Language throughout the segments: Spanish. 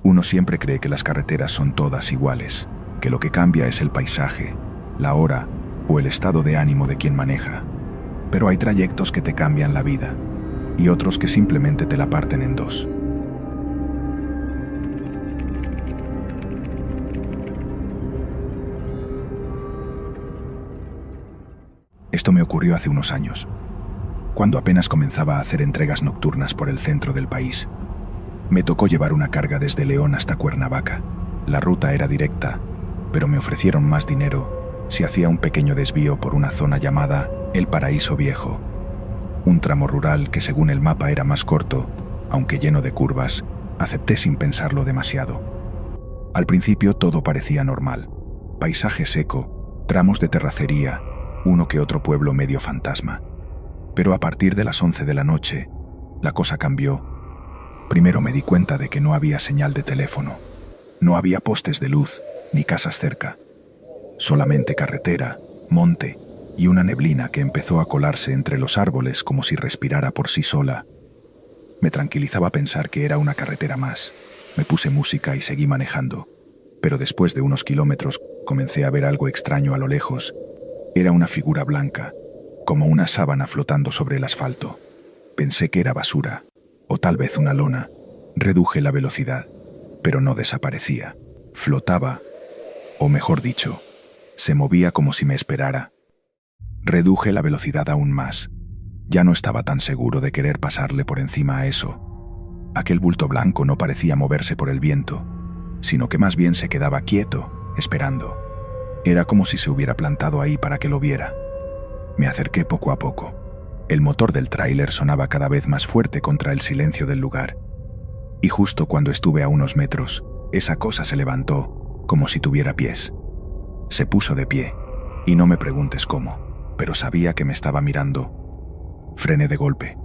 Uno siempre cree que las carreteras son todas iguales, que lo que cambia es el paisaje, la hora o el estado de ánimo de quien maneja. Pero hay trayectos que te cambian la vida y otros que simplemente te la parten en dos. Esto me ocurrió hace unos años, cuando apenas comenzaba a hacer entregas nocturnas por el centro del país. Me tocó llevar una carga desde León hasta Cuernavaca. La ruta era directa, pero me ofrecieron más dinero si hacía un pequeño desvío por una zona llamada El Paraíso Viejo, un tramo rural que según el mapa era más corto, aunque lleno de curvas. Acepté sin pensarlo demasiado. Al principio todo parecía normal: paisaje seco, tramos de terracería, uno que otro pueblo medio fantasma. Pero a partir de las 11 de la noche, la cosa cambió. Primero me di cuenta de que no había señal de teléfono, no había postes de luz ni casas cerca, solamente carretera, monte y una neblina que empezó a colarse entre los árboles como si respirara por sí sola. Me tranquilizaba pensar que era una carretera más. Me puse música y seguí manejando, pero después de unos kilómetros comencé a ver algo extraño a lo lejos. Era una figura blanca, como una sábana flotando sobre el asfalto. Pensé que era basura, o tal vez una lona. Reduje la velocidad, pero no desaparecía. Flotaba, o mejor dicho, se movía como si me esperara. Reduje la velocidad aún más. Ya no estaba tan seguro de querer pasarle por encima a eso. Aquel bulto blanco no parecía moverse por el viento, sino que más bien se quedaba quieto, esperando. Era como si se hubiera plantado ahí para que lo viera. Me acerqué poco a poco. El motor del tráiler sonaba cada vez más fuerte contra el silencio del lugar. Y justo cuando estuve a unos metros, esa cosa se levantó, como si tuviera pies. Se puso de pie, y no me preguntes cómo, pero sabía que me estaba mirando. Frené de golpe.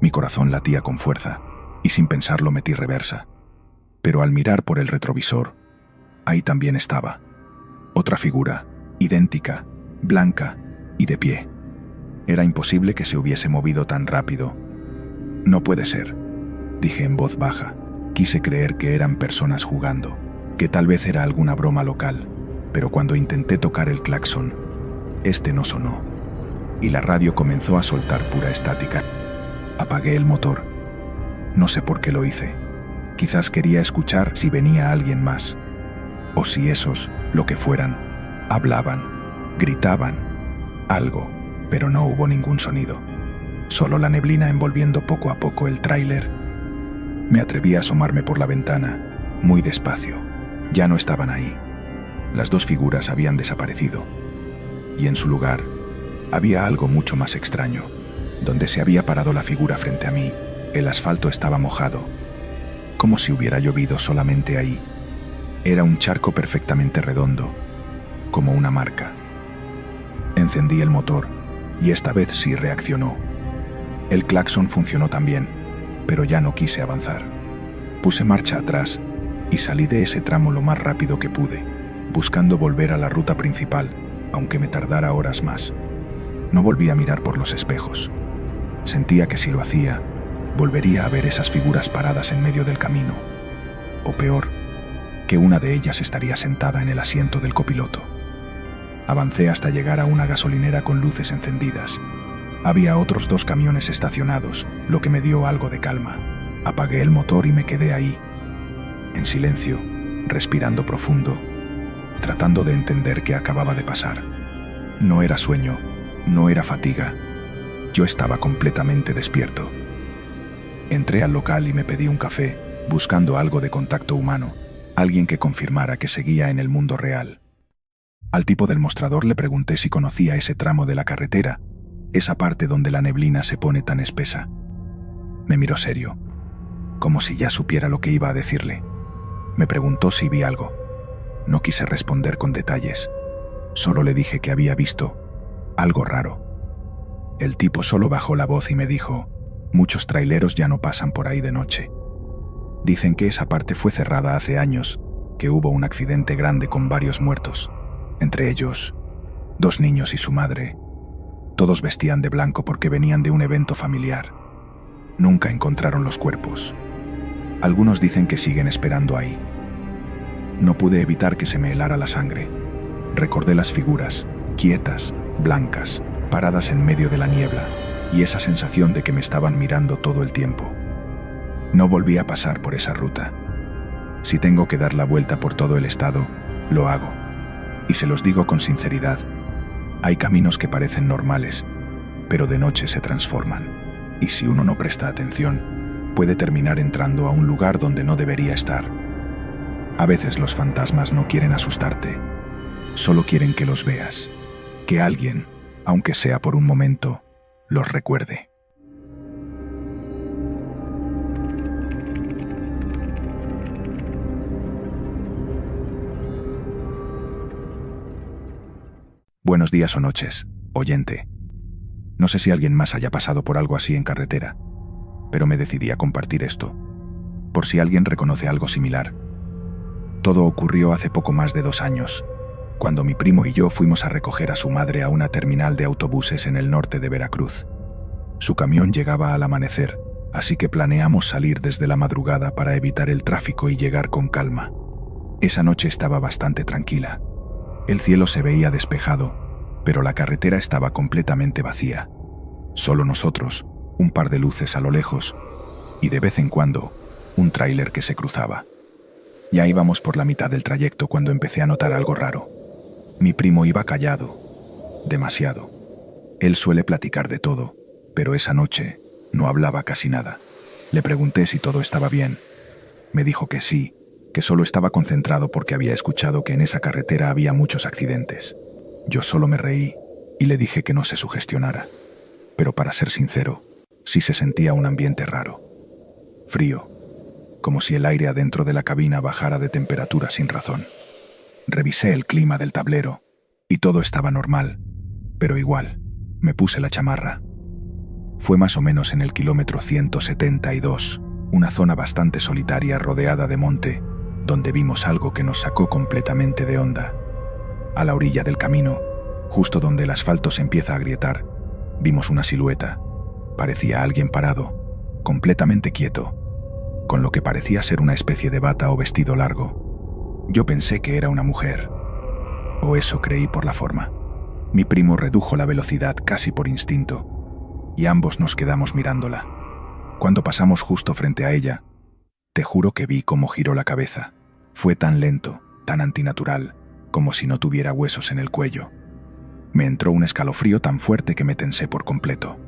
Mi corazón latía con fuerza, y sin pensarlo metí reversa. Pero al mirar por el retrovisor, ahí también estaba. Otra figura, idéntica, blanca y de pie. Era imposible que se hubiese movido tan rápido. No puede ser, dije en voz baja. Quise creer que eran personas jugando, que tal vez era alguna broma local, pero cuando intenté tocar el claxon, este no sonó, y la radio comenzó a soltar pura estática. Apagué el motor. No sé por qué lo hice. Quizás quería escuchar si venía alguien más, o si esos, lo que fueran, hablaban, gritaban, algo, pero no hubo ningún sonido. Solo la neblina envolviendo poco a poco el tráiler. Me atreví a asomarme por la ventana, muy despacio. Ya no estaban ahí. Las dos figuras habían desaparecido. Y en su lugar, había algo mucho más extraño. Donde se había parado la figura frente a mí, el asfalto estaba mojado, como si hubiera llovido solamente ahí. Era un charco perfectamente redondo, como una marca. Encendí el motor, y esta vez sí reaccionó. El claxon funcionó también, pero ya no quise avanzar. Puse marcha atrás y salí de ese tramo lo más rápido que pude, buscando volver a la ruta principal, aunque me tardara horas más. No volví a mirar por los espejos. Sentía que si lo hacía, volvería a ver esas figuras paradas en medio del camino. O peor, que una de ellas estaría sentada en el asiento del copiloto. Avancé hasta llegar a una gasolinera con luces encendidas. Había otros 2 camiones estacionados, lo que me dio algo de calma. Apagué el motor y me quedé ahí, en silencio, respirando profundo, tratando de entender qué acababa de pasar. No era sueño, no era fatiga. Yo estaba completamente despierto. Entré al local y me pedí un café, buscando algo de contacto humano, alguien que confirmara que seguía en el mundo real. Al tipo del mostrador le pregunté si conocía ese tramo de la carretera, esa parte donde la neblina se pone tan espesa. Me miró serio, como si ya supiera lo que iba a decirle. Me preguntó si vi algo. No quise responder con detalles. Solo le dije que había visto algo raro. El tipo solo bajó la voz y me dijo: muchos traileros ya no pasan por ahí de noche. Dicen que esa parte fue cerrada hace años, que hubo un accidente grande con varios muertos, entre ellos 2 niños y su madre. Todos vestían de blanco porque venían de un evento familiar. Nunca encontraron los cuerpos. Algunos dicen que siguen esperando ahí. No pude evitar que se me helara la sangre. Recordé las figuras, quietas, blancas, paradas en medio de la niebla, y esa sensación de que me estaban mirando todo el tiempo. No volví a pasar por esa ruta. Si tengo que dar la vuelta por todo el estado, lo hago. Y se los digo con sinceridad, hay caminos que parecen normales, pero de noche se transforman. Y si uno no presta atención, puede terminar entrando a un lugar donde no debería estar. A veces los fantasmas no quieren asustarte, solo quieren que los veas, que alguien, aunque sea por un momento, los recuerde. Buenos días o noches, oyente. No sé si alguien más haya pasado por algo así en carretera, pero me decidí a compartir esto, por si alguien reconoce algo similar. Todo ocurrió hace poco más de 2 años, cuando mi primo y yo fuimos a recoger a su madre a una terminal de autobuses en el norte de Veracruz. Su camión llegaba al amanecer, así que planeamos salir desde la madrugada para evitar el tráfico y llegar con calma. Esa noche estaba bastante tranquila. El cielo se veía despejado, pero la carretera estaba completamente vacía. Solo nosotros, un par de luces a lo lejos, y de vez en cuando, un tráiler que se cruzaba. Ya íbamos por la mitad del trayecto cuando empecé a notar algo raro. Mi primo iba callado, demasiado. Él suele platicar de todo, pero esa noche no hablaba casi nada. Le pregunté si todo estaba bien. Me dijo que sí, que solo estaba concentrado porque había escuchado que en esa carretera había muchos accidentes. Yo solo me reí y le dije que no se sugestionara. Pero para ser sincero, sí se sentía un ambiente raro. Frío, como si el aire adentro de la cabina bajara de temperatura sin razón. Revisé el clima del tablero y todo estaba normal, pero igual, me puse la chamarra. Fue más o menos en el kilómetro 172, una zona bastante solitaria rodeada de monte, donde vimos algo que nos sacó completamente de onda. A la orilla del camino, justo donde el asfalto se empieza a agrietar, vimos una silueta. Parecía alguien parado, completamente quieto, con lo que parecía ser una especie de bata o vestido largo. Yo pensé que era una mujer, o eso creí por la forma. Mi primo redujo la velocidad casi por instinto, y ambos nos quedamos mirándola. Cuando pasamos justo frente a ella, te juro que vi cómo giró la cabeza. Fue tan lento, tan antinatural, como si no tuviera huesos en el cuello. Me entró un escalofrío tan fuerte que me tensé por completo.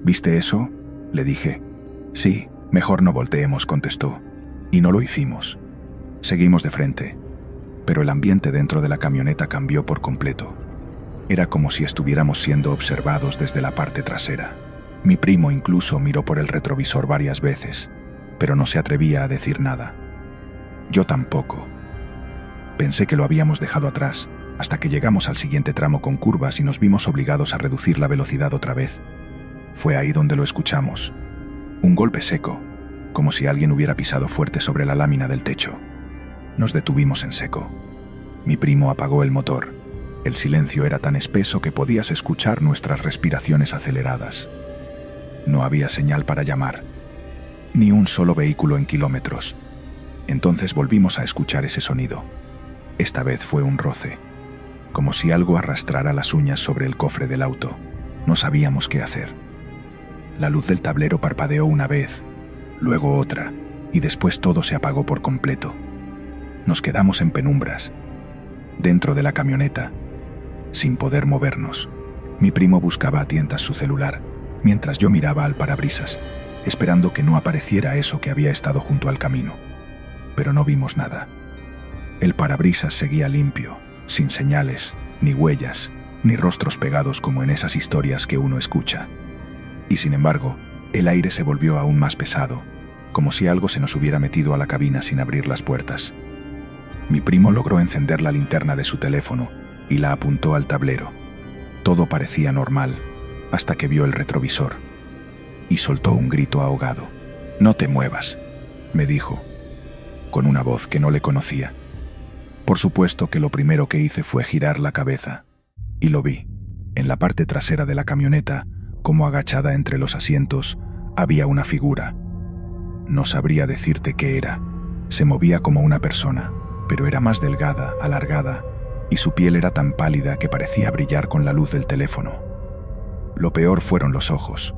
¿Viste eso?, le dije. Sí, mejor no volteemos, contestó. Y no lo hicimos. Seguimos de frente, pero el ambiente dentro de la camioneta cambió por completo. Era como si estuviéramos siendo observados desde la parte trasera. Mi primo incluso miró por el retrovisor varias veces, pero no se atrevía a decir nada. Yo tampoco. Pensé que lo habíamos dejado atrás, hasta que llegamos al siguiente tramo con curvas y nos vimos obligados a reducir la velocidad otra vez. Fue ahí donde lo escuchamos. Un golpe seco, como si alguien hubiera pisado fuerte sobre la lámina del techo. Nos detuvimos en seco. Mi primo apagó el motor. El silencio era tan espeso que podías escuchar nuestras respiraciones aceleradas. No había señal para llamar, ni un solo vehículo en kilómetros. Entonces volvimos a escuchar ese sonido. Esta vez fue un roce, como si algo arrastrara las uñas sobre el cofre del auto. No sabíamos qué hacer. La luz del tablero parpadeó una vez, luego otra, y después todo se apagó por completo. Nos quedamos en penumbras, dentro de la camioneta, sin poder movernos. Mi primo buscaba a tientas su celular, mientras yo miraba al parabrisas, esperando que no apareciera eso que había estado junto al camino. Pero no vimos nada. El parabrisas seguía limpio, sin señales, ni huellas, ni rostros pegados como en esas historias que uno escucha. Y sin embargo, el aire se volvió aún más pesado, como si algo se nos hubiera metido a la cabina sin abrir las puertas. Mi primo logró encender la linterna de su teléfono y la apuntó al tablero. Todo parecía normal, hasta que vio el retrovisor. Y soltó un grito ahogado. «No te muevas», me dijo, con una voz que no le conocía. Por supuesto que lo primero que hice fue girar la cabeza, y lo vi. En la parte trasera de la camioneta, como agachada entre los asientos, había una figura. No sabría decirte qué era. Se movía como una persona, pero era más delgada, alargada, y su piel era tan pálida que parecía brillar con la luz del teléfono. Lo peor fueron los ojos.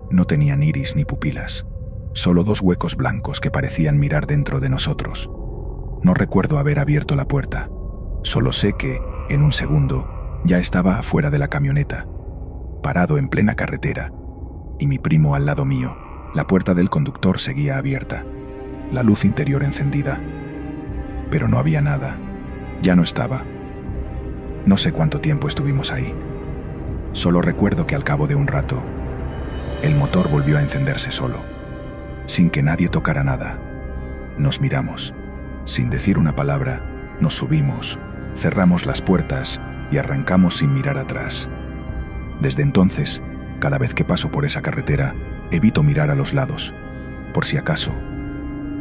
No tenían iris ni pupilas, solo dos huecos blancos que parecían mirar dentro de nosotros. No recuerdo haber abierto la puerta. Solo sé que, en un segundo, ya estaba afuera de la camioneta, parado en plena carretera, y mi primo al lado mío. La puerta del conductor seguía abierta, la luz interior encendida. Pero no había nada. Ya no estaba. No sé cuánto tiempo estuvimos ahí. Solo recuerdo que al cabo de un rato, el motor volvió a encenderse solo, sin que nadie tocara nada. Nos miramos. Sin decir una palabra, nos subimos, cerramos las puertas y arrancamos sin mirar atrás. Desde entonces, cada vez que paso por esa carretera, evito mirar a los lados, por si acaso.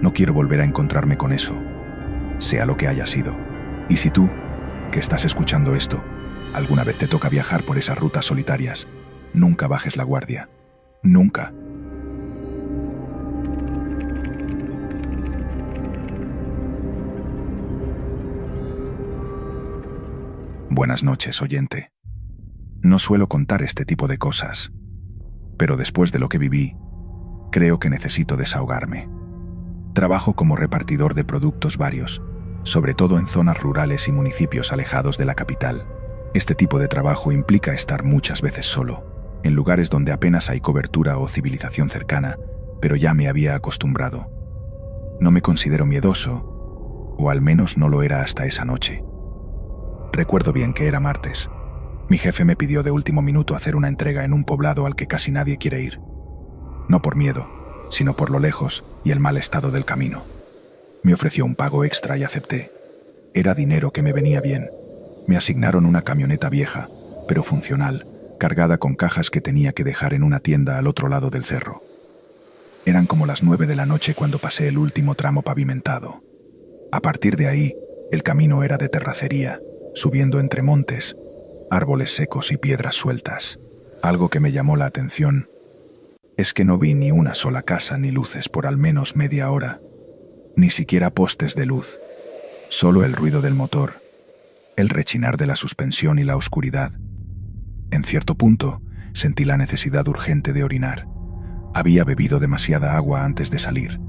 No quiero volver a encontrarme con eso, sea lo que haya sido. Y si tú, que estás escuchando esto, alguna vez te toca viajar por esas rutas solitarias, nunca bajes la guardia. Nunca. Buenas noches, oyente. No suelo contar este tipo de cosas, pero después de lo que viví, creo que necesito desahogarme. Trabajo como repartidor de productos varios, sobre todo en zonas rurales y municipios alejados de la capital. Este tipo de trabajo implica estar muchas veces solo, en lugares donde apenas hay cobertura o civilización cercana, pero ya me había acostumbrado. No me considero miedoso, o al menos no lo era hasta esa noche. Recuerdo bien que era martes. Mi jefe me pidió de último minuto hacer una entrega en un poblado al que casi nadie quiere ir. No por miedo, sino por lo lejos y el mal estado del camino. Me ofreció un pago extra y acepté. Era dinero que me venía bien. Me asignaron una camioneta vieja, pero funcional, cargada con cajas que tenía que dejar en una tienda al otro lado del cerro. Eran como las 9 de la noche cuando pasé el último tramo pavimentado. A partir de ahí, el camino era de terracería, subiendo entre montes, árboles secos y piedras sueltas. Algo que me llamó la atención es que no vi ni una sola casa ni luces por al menos media hora, ni siquiera postes de luz, solo el ruido del motor, el rechinar de la suspensión y la oscuridad. En cierto punto, sentí la necesidad urgente de orinar. Había bebido demasiada agua antes de salir.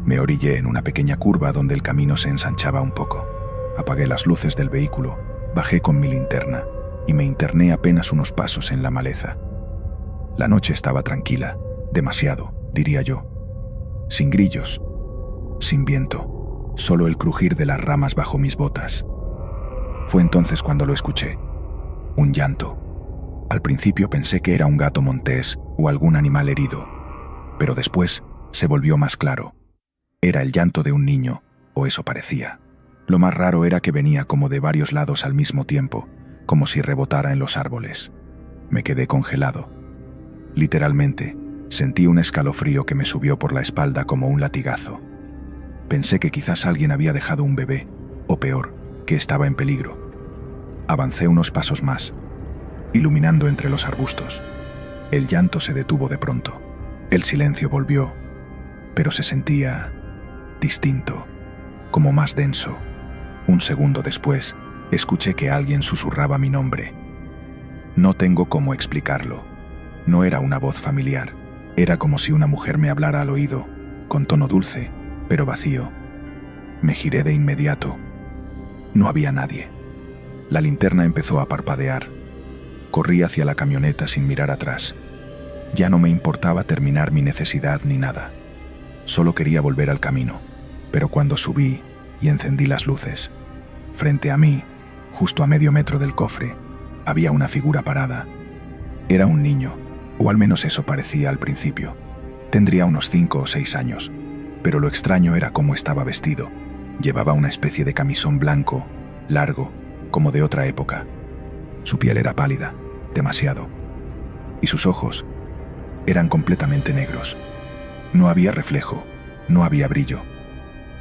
Me orillé en una pequeña curva donde el camino se ensanchaba un poco. Apagué las luces del vehículo, bajé con mi linterna y me interné apenas unos pasos en la maleza. La noche estaba tranquila, demasiado, diría yo. Sin grillos, sin viento, solo el crujir de las ramas bajo mis botas. Fue entonces cuando lo escuché. Un llanto. Al principio pensé que era un gato montés o algún animal herido, pero después se volvió más claro. Era el llanto de un niño, o eso parecía. Lo más raro era que venía como de varios lados al mismo tiempo, como si rebotara en los árboles. Me quedé congelado. Literalmente, sentí un escalofrío que me subió por la espalda como un latigazo. Pensé que quizás alguien había dejado un bebé, o peor, que estaba en peligro. Avancé unos pasos más, iluminando entre los arbustos. El llanto se detuvo de pronto. El silencio volvió, pero se sentía distinto, como más denso. Un segundo después, escuché que alguien susurraba mi nombre. No tengo cómo explicarlo. No era una voz familiar. Era como si una mujer me hablara al oído, con tono dulce, pero vacío. Me giré de inmediato. No había nadie. La linterna empezó a parpadear. Corrí hacia la camioneta sin mirar atrás. Ya no me importaba terminar mi necesidad ni nada. Solo quería volver al camino. Pero cuando subí y encendí las luces, frente a mí, justo a medio metro del cofre, había una figura parada. Era un niño, o al menos eso parecía al principio. Tendría unos 5 o 6 años, pero lo extraño era cómo estaba vestido. Llevaba una especie de camisón blanco, largo, como de otra época. Su piel era pálida, demasiado, y sus ojos eran completamente negros. No había reflejo, no había brillo,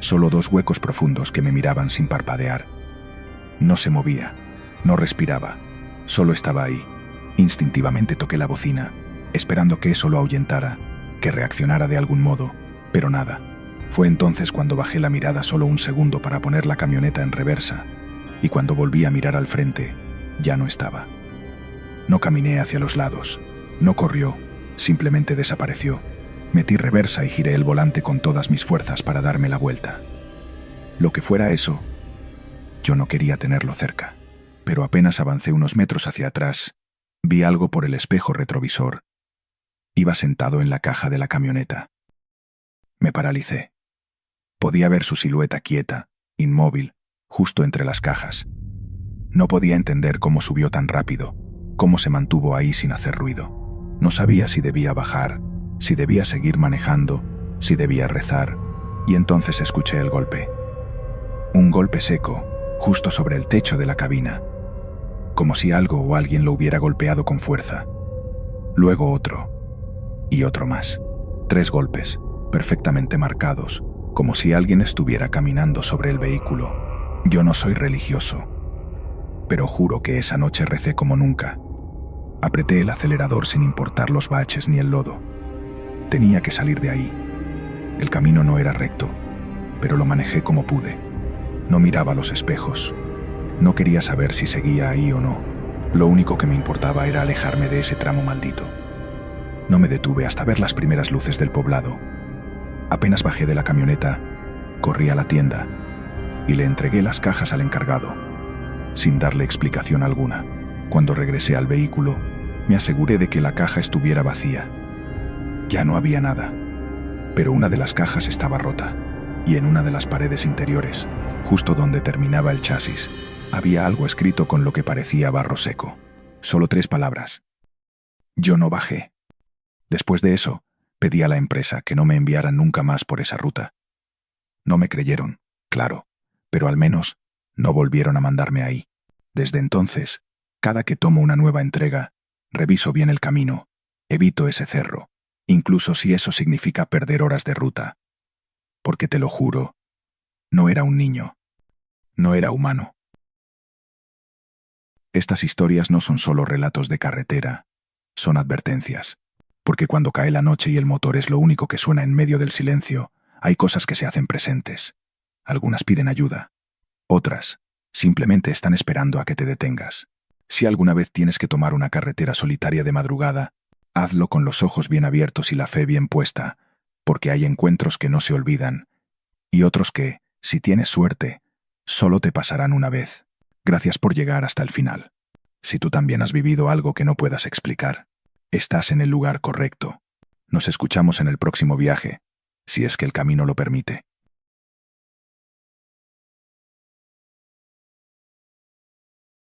solo dos huecos profundos que me miraban sin parpadear. No se movía, no respiraba, solo estaba ahí. Instintivamente toqué la bocina, esperando que eso lo ahuyentara, que reaccionara de algún modo, Pero nada. Fue entonces cuando bajé la mirada solo un segundo para poner la camioneta en reversa, y cuando volví a mirar al frente, ya no estaba. No caminé hacia los lados, no corrió, simplemente desapareció. Metí reversa y giré el volante con todas mis fuerzas para darme la vuelta. Lo que fuera eso, yo no quería tenerlo cerca, pero apenas avancé unos metros hacia atrás, vi algo por el espejo retrovisor. Iba sentado en la caja de la camioneta. Me paralicé. Podía ver su silueta quieta, inmóvil, justo entre las cajas. No podía entender cómo subió tan rápido, cómo se mantuvo ahí sin hacer ruido. No sabía si debía bajar, si debía seguir manejando, si debía rezar, y entonces escuché el golpe. Un golpe seco, justo sobre el techo de la cabina, como si algo o alguien lo hubiera golpeado con fuerza. Luego otro, y otro más. 3 golpes, perfectamente marcados, como si alguien estuviera caminando sobre el vehículo. Yo no soy religioso, pero juro que esa noche recé como nunca. Apreté el acelerador sin importar los baches ni el lodo. Tenía que salir de ahí. El camino no era recto, pero lo manejé como pude. No miraba los espejos. No quería saber si seguía ahí o no. Lo único que me importaba era alejarme de ese tramo maldito. No me detuve hasta ver las primeras luces del poblado. Apenas bajé de la camioneta, corrí a la tienda y le entregué las cajas al encargado, sin darle explicación alguna. Cuando regresé al vehículo, me aseguré de que la caja estuviera vacía. Ya no había nada, pero una de las cajas estaba rota, y en una de las paredes interiores, justo donde terminaba el chasis, había algo escrito con lo que parecía barro seco. Solo 3 palabras. Yo no bajé. Después de eso, pedí a la empresa que no me enviaran nunca más por esa ruta. No me creyeron, claro, pero al menos no volvieron a mandarme ahí. Desde entonces, cada que tomo una nueva entrega, reviso bien el camino, evito ese cerro, incluso si eso significa perder horas de ruta. Porque te lo juro, no era un niño, no era humano. Estas historias no son solo relatos de carretera, son advertencias. Porque cuando cae la noche y el motor es lo único que suena en medio del silencio, hay cosas que se hacen presentes. Algunas piden ayuda. Otras simplemente están esperando a que te detengas. Si alguna vez tienes que tomar una carretera solitaria de madrugada, hazlo con los ojos bien abiertos y la fe bien puesta, porque hay encuentros que no se olvidan, y otros que, si tienes suerte, solo te pasarán una vez. Gracias por llegar hasta el final. Si tú también has vivido algo que no puedas explicar, estás en el lugar correcto. Nos escuchamos en el próximo viaje, si es que el camino lo permite.